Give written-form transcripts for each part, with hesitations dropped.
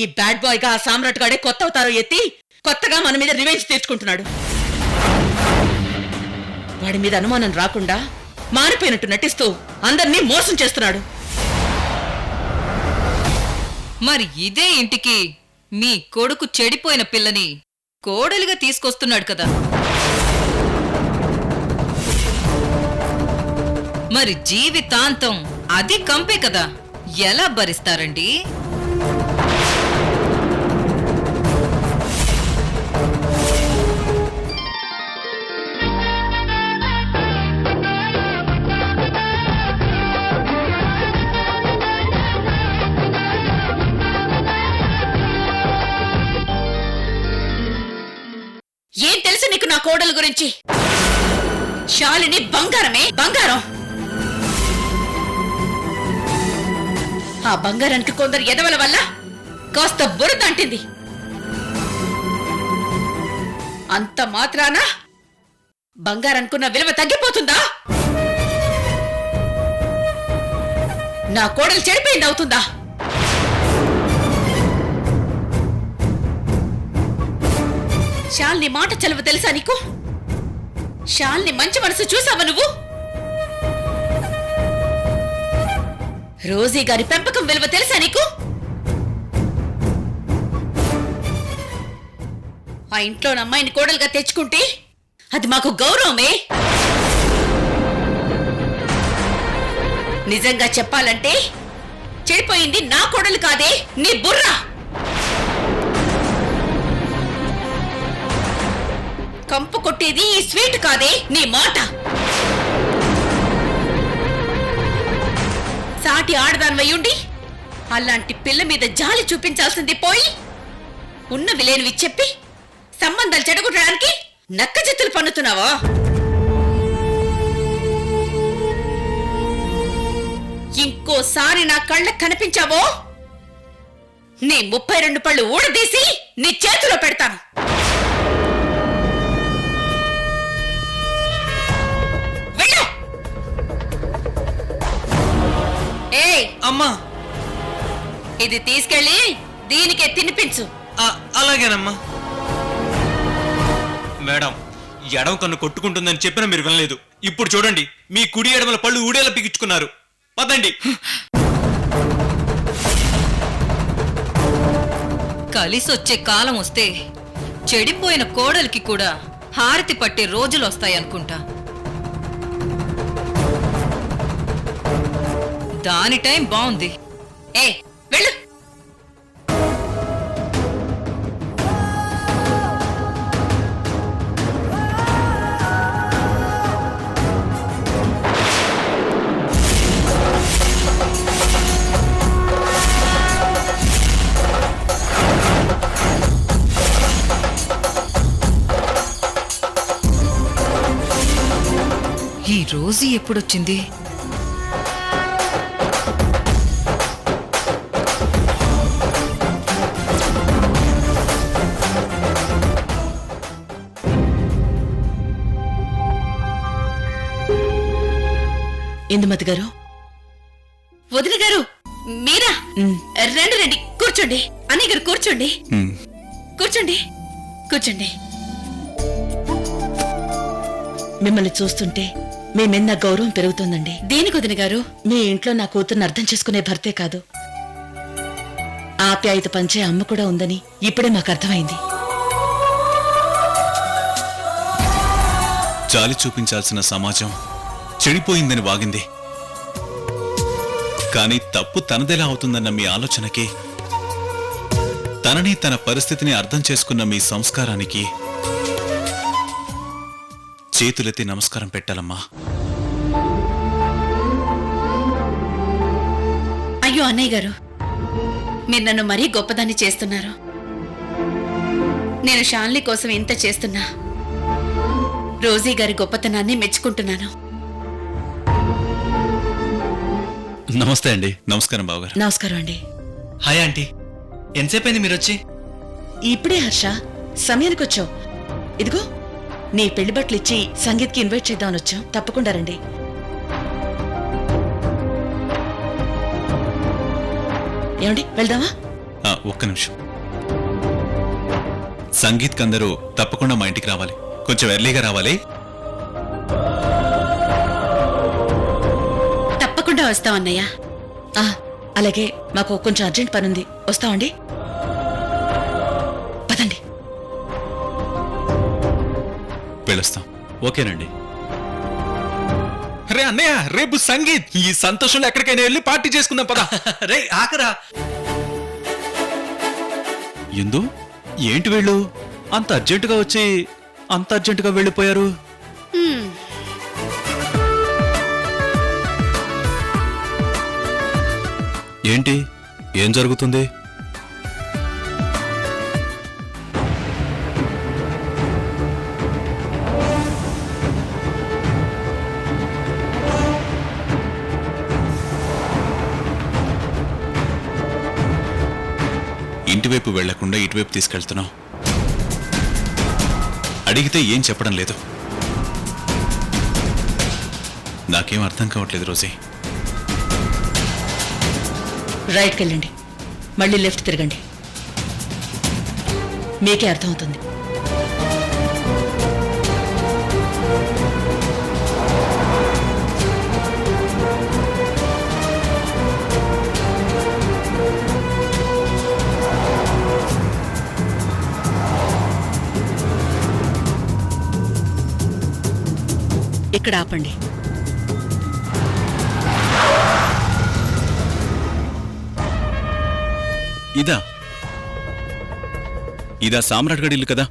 ఈ bad boy గా ఆ సామ్రాట్ గాడే కొత్త అవతారం ఎత్తి కొత్తగా మన మీద రివెంజ్ తీర్చుకుంటున్నాడు. వాడి మీద అనుమానం రాకుండా మారిపోయినట్టు నటిస్తూ అందర్నీ మోసం చేస్తున్నాడు. మరి ఇదే ఇంటికి మీ కొడుకు చెడిపోయిన పిల్లని కోడలిగా తీసుకొస్తున్నాడు కదా. మరి జీవితాంతం అది కంపే కదా, ఎలా భరిస్తారండి? ఏం తెలుసు నీకు నా కోడల గురించి? శాలిని బంగారమే, బంగారం. ఆ బంగారానికి కొందరు ఎదవల వల్ల కాస్త బురద అంటింది. అంత మాత్రాన బంగారనుకున్న విలువ తగ్గిపోతుందా? నా కోడలు చెడిపోయింది అవుతుందా? శాలిని మాట చలువ తెలుసా నీకు? శాలిని మంచి మనసు చూసావా నువ్వు? రోజీ గారి పెంపకం విలువ తెలుసా నీకు? ఆ ఇంట్లో అమ్మాయిని కోడలుగా తెచ్చుకుంటే అది మాకు గౌరవమే. నిజంగా చెప్పాలంటే చెడిపోయింది నా కోడలు కాదే, నీ బుర్ర. కంపు కొట్టేది ఈ స్వీట్ కాదే, నీ మాట. సాటి ఆడదానివయ్యుండి అలాంటి పిల్ల మీద జాలి చూపించాల్సింది పోయి ఉన్నవి లేనివి చెప్పి సంబంధాలు చెడగొట్టడానికి నక్కజిత్తులు పన్నుతున్నావా? ఇంకోసారి నా కళ్ళకు కనిపించావో నీ 32 పళ్ళు ఊడదీసి నీ చేతిలో పెడతాను. అమ్మా, ఇది తీసుకెళ్ళి దీనికే తినిపించు. అలాగేనమ్మా. మేడం, ఎడమ కన్ను కొట్టుకుంటుందని చెప్పినా మీరు వినలేదు. ఇప్పుడు చూడండి, మీ కుడి ఎడమల పళ్ళు ఊడేలా పిగించుకున్నారు. పదండి. కలిసొచ్చే కాలం వస్తే చెడిపోయిన కోడలికి కూడా హారతి పట్టే రోజులు వస్తాయనుకుంటా. దాని టైం బాగుంది. వెళ్ళు. ఈ రోజు ఎప్పుడొచ్చింది? ఇందుమతి గారు, వదిన గారు, మీరా? రండి రండి, కూర్చోండి. అన్నయ్య గారు కూర్చోండి, కూర్చోండి, కూర్చోండి. మిమ్మల్ని చూస్తుంటే మీ మీద నా గౌరవం పెరుగుతుందండి. దేనికి వదిన గారు? మీ ఇంట్లో నా కూతుర్ని అర్థం చేసుకునే భర్తే కాదు, ఆప్యాయత పంచే అమ్మ కూడా ఉందని ఇప్పుడే మాకు అర్థమైంది. జాలి చూపించాల్సిన సమాజం చెడిపోయిందని వాగింది. కానీ తప్పు తనదెలా అవుతుందన్న మీ ఆలోచనకి, తనని తన పరిస్థితిని అర్థం చేసుకున్న మీ సంస్కారానికి చేతులెత్తి నమస్కారం పెట్టాలమ్మా. అయ్యో అన్నయ్య గారు, మీరు నన్ను మరీ గొప్పదాన్ని చేస్తున్నారు. నేను శాలిని కోసం ఇంత చేస్తున్నా రోజీ గారి గొప్పతనాన్ని మెచ్చుకుంటున్నాను. నమస్తే అండి. నమస్కారం బావగారు. నమస్కారం అండి. హాయ్ ఆంటీ, ఎంతసేపైంది మీరు వచ్చి? ఇప్పుడే హర్ష, సమయానికి వచ్చావు. ఇదిగో నీ పెళ్లి బట్టలు ఇచ్చి సంగీత్కి ఇన్వైట్ చేద్దామని వచ్చాం. తప్పకుండా రండి. ఏమండి, వెళ్దామా? ఒక్క నిమిషం. సంగీత్ అందరూ తప్పకుండా మా ఇంటికి రావాలి. కొంచెం ఎర్లీగా రావాలి. తప్పకుండా వస్తాం అన్నయ్య. అలాగే మాకు కొంచెం అర్జెంట్ పనుంది, వస్తామండి. పదండి. వెళ్ళొస్తాం. ఓకేనండి. రే అన్నయ్య, రేపు సంగీత్. ఈ సంతోషంలో ఎక్కడికైనా వెళ్ళి పార్టీ చేసుకుందాం పదా. రే ఆకరా. ఎందు ఏంటి వీళ్ళు అంత అర్జెంటుగా వచ్చి అంత అర్జెంటుగా వెళ్ళిపోయారు? ఏంటి, ఏం జరుగుతుంది? ఇంటివైపు వెళ్లకుండా ఇటువైపు తీసుకెళ్తున్నావు. అడిగితే ఏం చెప్పడం లేదు. నాకేం అర్థం కావట్లేదు రోజీ. రైట్కి వెళ్ళండి, మళ్ళీ లెఫ్ట్ తిరగండి, మీకే అర్థమవుతుంది. ఇక్కడ ఆపండి. ఇదా ఇదా సామ్రాట్ గడి ఇల్లు కదా?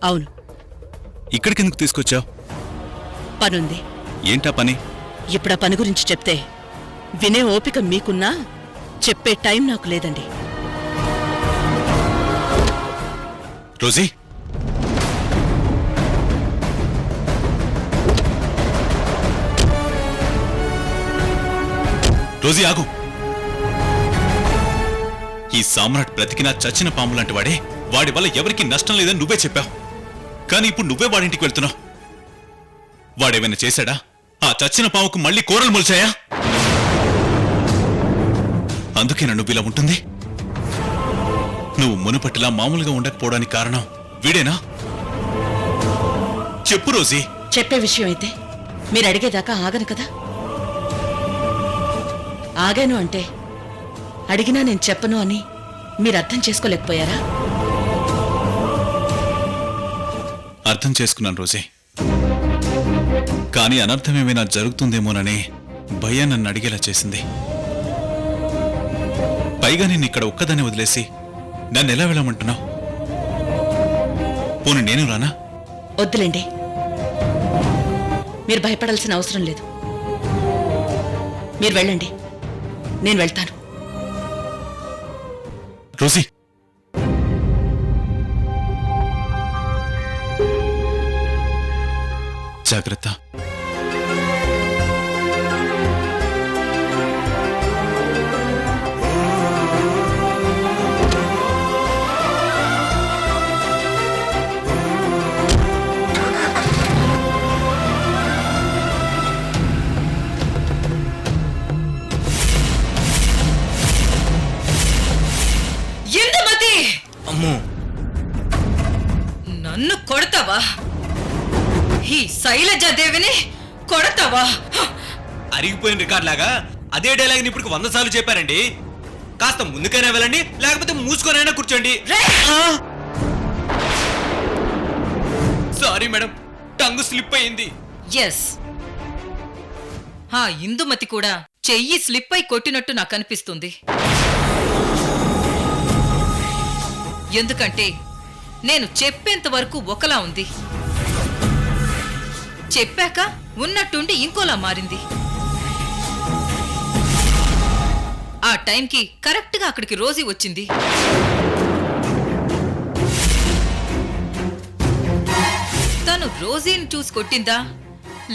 అవును. ఇక్కడికెందుకు తీసుకొచ్చావు? పనుంది. ఏంటా పని? ఇప్పుడు ఆ పని గురించి చెప్తే వినే ఓపిక మీకున్నా చెప్పే టైం నాకు లేదండి. రోజీ, రోజీ ఆగు. ఈ సామ్రాట్ బ్రతికినా చచ్చిన పాము లాంటి వాడే. వాడి వల్ల ఎవరికి నష్టం లేదని నువ్వే చెప్పావు. కానీ ఇప్పుడు నువ్వే వాడింటికి వెళ్తున్నావు. వాడేమైనా చేశాడా? ఆ చచ్చిన పాముకు మళ్ళీ కూరలు మొలిచాయా? అందుకేనా నువ్వు ఇలా ఉంటుంది? నువ్వు మునుపటిలా మామూలుగా ఉండకపోవడానికి కారణం వీడేనా? చెప్పు రోజీ. చెప్పే విషయం అయితే మీరు అడిగేదాకా ఆగను కదా. ఆగాను అంటే అడిగినా నేను చెప్పను అని మీరు అర్థం చేసుకోలేకపోయారా? అర్థం చేసుకున్నాను రోజే. కానీ అనర్థమేమైనా జరుగుతుందేమోననే భయం నన్ను అడిగేలా చేసింది. పైగా నేను ఇక్కడ ఒక్కదాన్ని వదిలేసి నన్ను ఎలా వెళ్ళమంటున్నావు? పోనీ నేను రానా? వద్దులేండి, మీరు భయపడాల్సిన అవసరం లేదు. మీరు వెళ్ళండి, నేను వెళ్తాను. రోజీ, జాగ్రత్త. ఇందుమతి, అమ్మో, నన్ను కొడతావా? ఈ శైలజాదేవిని కొడతావా? అరిగిపోయిన రికార్డ్ లాగా అదే డైలాగ్ ఇప్పుడు 100 సార్లు చెప్పారండి. కాస్త ముందుకైనా వెళ్ళండి, లేకపోతే మూసుకొనైనా కూర్చోండి. సారీ మేడం, టంగు స్లిప్ అయింది. ఎస్, ఆ ఇందుమతి కూడా చెయ్యి స్లిప్ అయి కొట్టినట్టు నాకు అనిపిస్తుంది. ఎందుకంటే నేను చెప్పేంత వరకు ఒకలా ఉంది, చెప్పాక ఉన్నట్టుండి ఇంకోలా మారింది. ఆ టైంకి కరెక్ట్గా అక్కడికి రోజీ వచ్చింది. తను రోజీని చూసి కొట్టిందా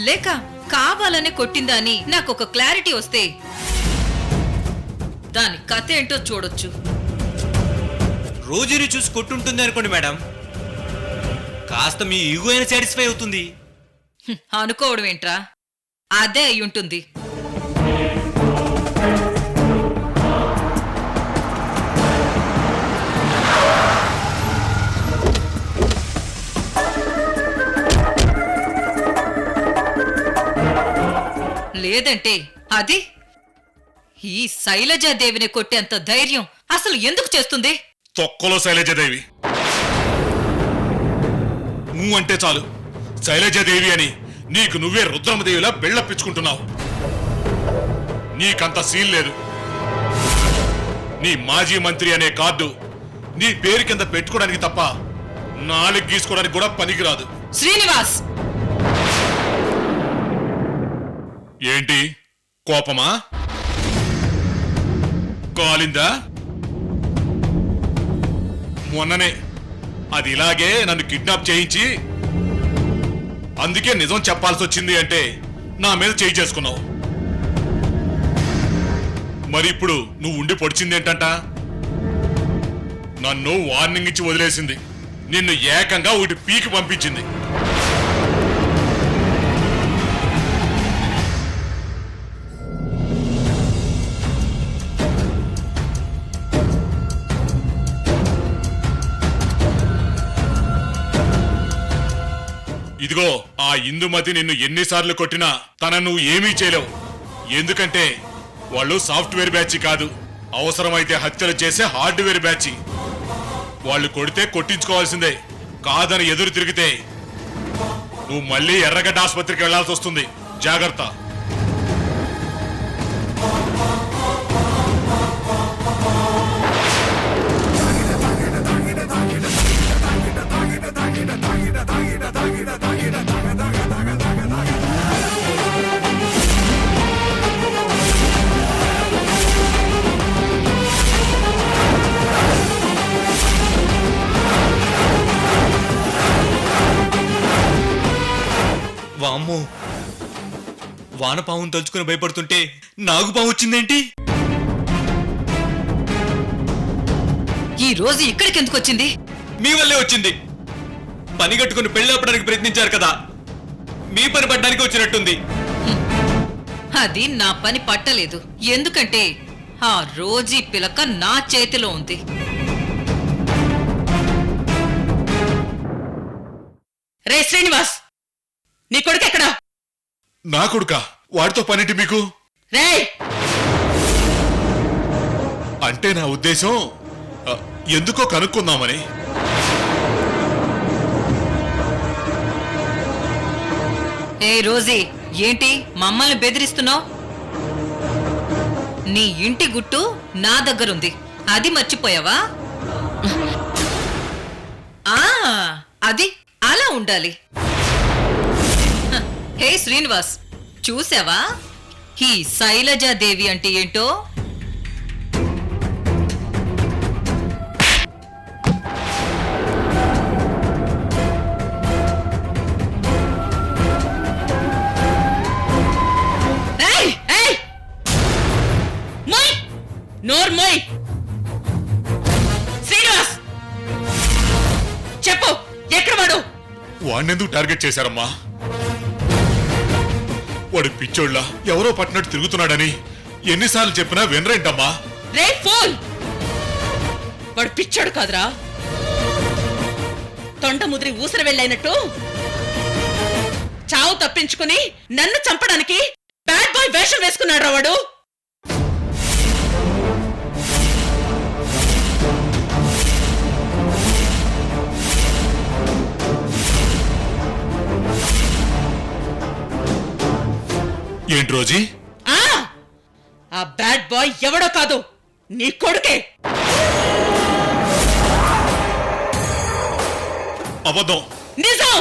లేక కావాలనే కొట్టిందా అని నాకొక క్లారిటీ వస్తే దాని కథ ఏంటో చూడొచ్చు. రోజుని చూసి కొట్టుంటుంది అనుకోండి మేడం, కాస్త మీ ఈగో అయినా సాటిస్ఫై అవుతుంది. అనుకోవడం ఏంట్రా, అదే అయి ఉంటుంది. లేదంటే అది ఈ శైలజాదేవిని కొట్టేంత ధైర్యం అసలు ఎందుకు చేస్తుంది? తొక్కలో శైలజాదేవి నువ్వు అంటే చాలు శైలజాదేవి అని నీకు నువ్వే రుద్రమదేవిలా బెళ్ళప్పించుకుంటున్నావు. నీకంత సీన్ లేదు. నీ మాజీ మంత్రి అనే కార్డు నీ పేరు కింద పెట్టుకోవడానికి తప్ప నాలుగు గీసుకోవడానికి కూడా పనికిరాదు. శ్రీనివాస్, ఏంటి కోపమా? కాలిందా? మొన్ననే అది ఇలాగే నన్ను కిడ్నాప్ చేయించి అందుకే నిజం చెప్పాల్సి వచ్చింది అంటే నా మీద చేయి చేసుకున్నావు. మరి ఇప్పుడు నువ్వు ఉండి పొడిచింది ఏంటంట? నన్ను వార్నింగ్ ఇచ్చి వదిలేసింది. నిన్ను ఏకంగా ఒకటి పీకి పంపించింది. ఇదిగో ఆ ఇందుమతి నిన్ను ఎన్నిసార్లు కొట్టినా తన నువ్వు ఏమీ చేయలేవు. ఎందుకంటే వాళ్ళు సాఫ్ట్వేర్ బ్యాచ్ కాదు, అవసరమైతే హత్యలు చేసే హార్డ్వేర్ బ్యాచ్. వాళ్ళు కొడితే కొట్టించుకోవాల్సిందే, కాదని ఎదురు తిరిగితే నువ్వు మళ్ళీ ఎర్రగడ్డ ఆసుపత్రికి వెళ్లాల్సి వస్తుంది. జాగ్రత్త. వామ్మో, వానపామును తలుచుకుని భయపడుతుంటే నాగుపాము వచ్చిందేంటి? ఈ రోజు ఇక్కడికి ఎందుకు వచ్చింది? మీ వల్లే వచ్చింది. పని కట్టుకుని పెళ్ళాపడానికి ప్రయత్నించారు కదా, మీ పని పడ్డానికి వచ్చినట్టుంది. అది నా పని పట్టలేదు. ఎందుకంటే ఆ రోజీ పిలక నా చేతిలో ఉంది. రే శ్రీనివాస్, నీ కొడుకు ఎక్కడా? నా కొడుకా? వాడితో పనిటి మీకు? రే, అంటే నా ఉద్దేశం ఎందుకో కనుక్కుందామని. ఏ రోజీ, ఏంటి మమ్మల్ని బెదిరిస్తున్నావు? నీ ఇంటి గుట్టు నా దగ్గరుంది, అది మర్చిపోయావా? అది అలా ఉండాలి. హే శ్రీనివాస్, చూసావా ఈ శైలజాదేవి అంటే ఏంటో? నోర్మోయ్. శ్రీనివాస్, చెప్పు, ఎక్కడ వాడు? వాడినెందుకు టార్గెట్ చేశారమ్మా? వాడు పిచ్చోళ్ళ ఎవరో పట్టినట్టు తిరుగుతున్నాడని ఎన్నిసార్లు చెప్పినా వినరేంటమ్మా? రే ఫోన్, వాడు పిచ్చాడు కాదురా, తొండ ముదిరి ఊసర వెళ్ళైనట్టు చావు తప్పించుకుని నన్ను చంపడానికి బ్యాడ్ బాయ్ వేషం వేసుకున్నాడు రా వాడు. ఏంటి రోజీ? ఆ బ్యాడ్ బాయ్ ఎవడో కాదు, నీ కొడుకే. అబద్ధం. నిజం.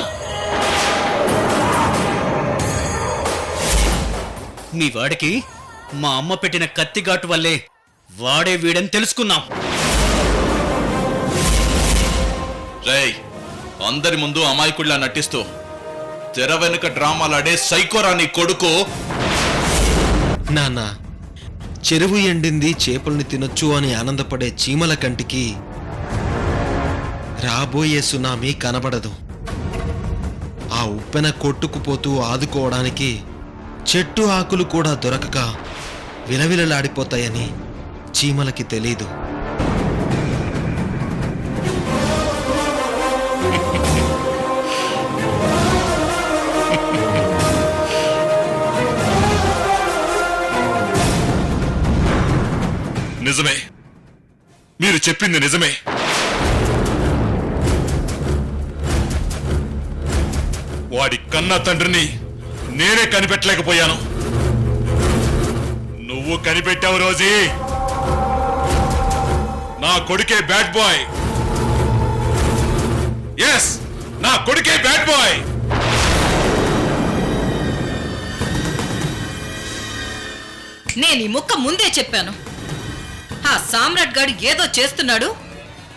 మీ వాడికి మా అమ్మ పెట్టిన కత్తిఘాటు వల్లే వాడే వీడని తెలుసుకున్నాం. రేయ్, అందరి ముందు అమాయకుడిలా నటిస్తూ తెర వెనుక డ్రామాలాడే సైకోరా నీ కొడుకు. నాన్న, చెరువు ఎండింది చేపల్ని తినొచ్చు అని ఆనందపడే చీమల కంటికి రాబోయే సునామీ కనబడదు. ఆ ఉప్పెన కొట్టుకుపోతూ ఆదుకోవడానికి చెట్టు ఆకులు కూడా దొరకక విలవిలలాడిపోతాయని చీమలకి తెలీదు. నిజమే, మీరు చెప్పింది నిజమే. వాడి కన్న తండ్రిని నేనే కనిపెట్టలేకపోయాను. నువ్వు కనిపెట్టావు రోజీ. నా కొడుకే బ్యాడ్ బాయ్. ఎస్, నా కొడుకే బ్యాడ్ బాయ్. నేను ఈ ముక్క ముందే చెప్పాను. ఆ సామ్రాట్ గాడు ఏదో చేస్తున్నాడు,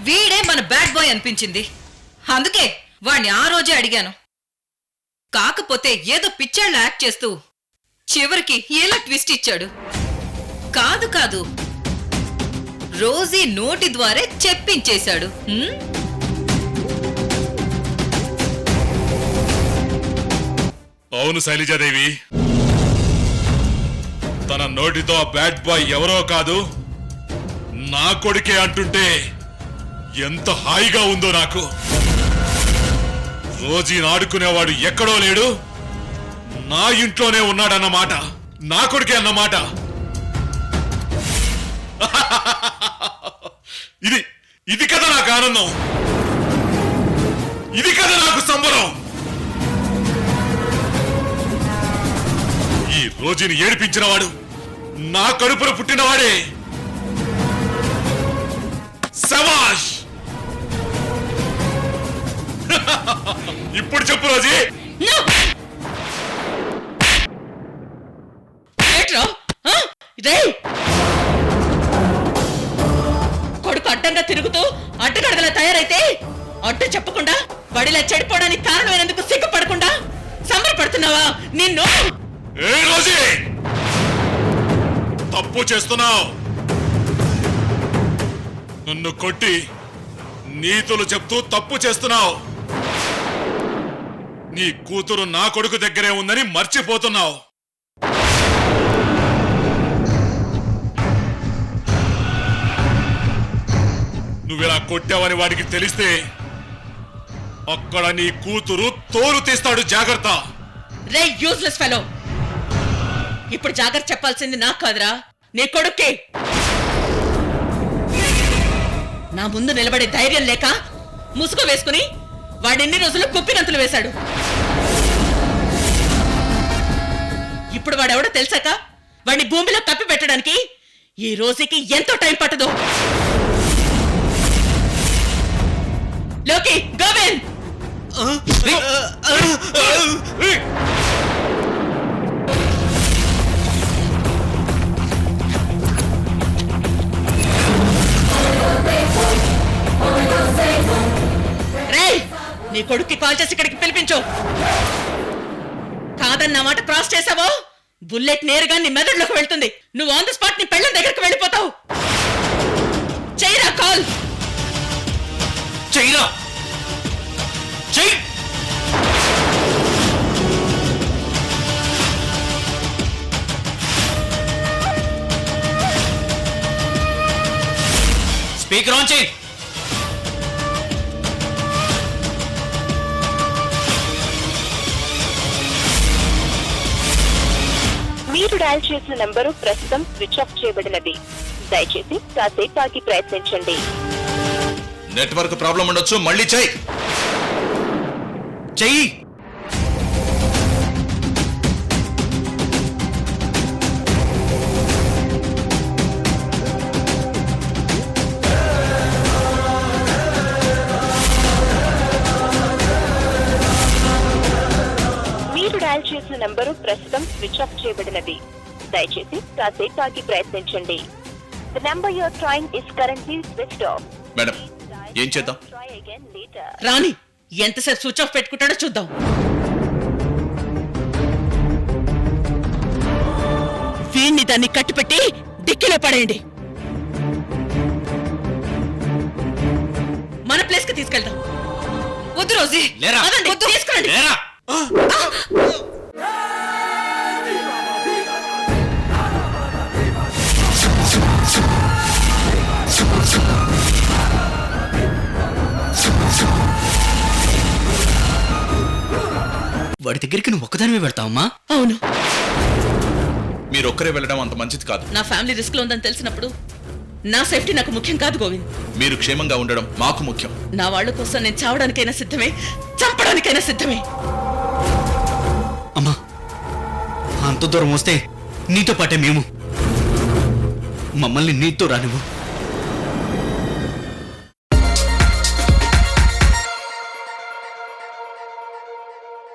వీడే మన బ్యాడ్ బాయ్ అనిపించింది. అందుకే వాణ్ణి ఆ రోజే అడిగాను. కాకపోతే ఏదో పిచ్చాళ్ళు యాక్ట్ చేస్తూ చివరికి ఎలా ట్విస్ట్ ఇచ్చాడు. కాదు కాదు, రోజీ నోటి ద్వారే చెప్పించేశాడు. అవును శైలజాదేవి, తన నోటితో ఆ బ్యాడ్ బాయ్ ఎవరో కాదు నా కొడుకే అంటుంటే ఎంత హాయిగా ఉందో నాకు. రోజీని ఆడుకునేవాడు ఎక్కడో లేడు, నా ఇంట్లోనే ఉన్నాడన్నమాట. నా కొడుకే అన్నమాట. ఇది ఇది కదా నాకు ఆనందం, ఇది కదా నాకు సంబరం. ఈ రోజుని ఏడిపించినవాడు నా కడుపున పుట్టినవాడే. శభాష్. ఇప్పుడు చెప్పు రోజీ. కొడుకు అడ్డంగా తిరుగుతూ అడ్డగడగలా తయారైతే అడ్డు చెప్పకుండా వాడిలా చెడిపోవడానికి కారణమైనందుకు సిగ్గుపడకుండా సంబరపడుతున్నావా? నిన్ను ఏ రోజీ, తప్పు చేస్తున్నావు. నన్ను కొట్టి నీతులు చెప్తూ తప్పు చేస్తున్నావు. నీ కూతురు నా కొడుకు దగ్గరే ఉందని మర్చిపోతున్నావు. నువ్విలా కొట్టావని వాడికి తెలిస్తే అక్కడ నీ కూతురు తోలు తీస్తాడు. జాగ్రత్త. రే యూజ్లెస్ ఫెలో, ఇప్పుడు జాగ్రత్త చెప్పాల్సింది నాకు కాదురా, నీ కొడుక్కి. నా ముందు నిలబడే ధైర్యం లేక ముసుగు వేసుకుని వాడెన్ని రోజులు కుప్పిగంతులు వేశాడు. ఇప్పుడు వాడెవడో తెలుసాక వాడిని భూమిలో కప్పి పెట్టడానికి ఈ రోజుకి ఎంతో టైం పట్టదు. లోకి గోవింద్, నీ కొడుక్కి కాల్ చేసి ఇక్కడికి పిలిపించు. కాదన్న మాట క్రాస్ చేసావో బుల్లెట్ నేరుగా నీ మెదడులోకి వెళ్తుంది. నువ్వు ఆన్ ది స్పాట్ నీ పెళ్ళం దగ్గరికి వెళ్ళిపోతావు. చెయ్యరా కాల్. చెయ్యరా, చెయ్యి. స్పీకర్ ఆన్ చేయి. మీరు డయల్ చేసిన నంబరు ప్రస్తుతం స్విచ్ ఆఫ్ చేయబడినది. దయచేసి కాసేపు ఆగి ప్రయత్నించండి. నెట్వర్క్ ప్రాబ్లం ఉండొచ్చు, మళ్ళీ చెయ్యి. చెయ్యి. మీరు డయల్ చేసిన నంబరు ప్రస్తుతం స్విచ్ ఆఫ్ చేయబడినది. దయచేసి కాసేపు ఆగి ప్రయత్నించండి. The number you are trying is currently switched off. Madam, ఏం చేద్దాం? Try again later. రాని ఎంతసేపు స్విచ్ ఆఫ్ పెట్టుకుంటాడో చూద్దాం. వీణ్ణి దాన్ని కట్టిపెట్టి డిక్కీలో పడేయండి. మన ప్లేస్ కి తీసుకెళ్దాం. వద్దు రోజీ, లేరా, పదండి, వద్దు. తీసుకురండి. లేరా. వాడి దగ్గరికి నువ్వు ఒక్కదానివే వెళ్తావమ్మా? అవును, మీరు ఒక్కరే వెళ్ళడం అంత మంచిది కాదు. నా ఫ్యామిలీ రిస్క్ లో ఉందని తెలిసినప్పుడు నా సేఫ్టీ నాకు ముఖ్యం కాదు గోవింద్. మీరు క్షేమంగా ఉండడం మాకు ముఖ్యం. నా వాళ్ళ కోసం నేను చావడానికైనా సిద్ధమే, చంపడానికైనా సిద్ధమే. అమ్మా, అంత దూరం వస్తే నీతో పాటే మేము. మమ్మల్ని నీతో రానివ్వు.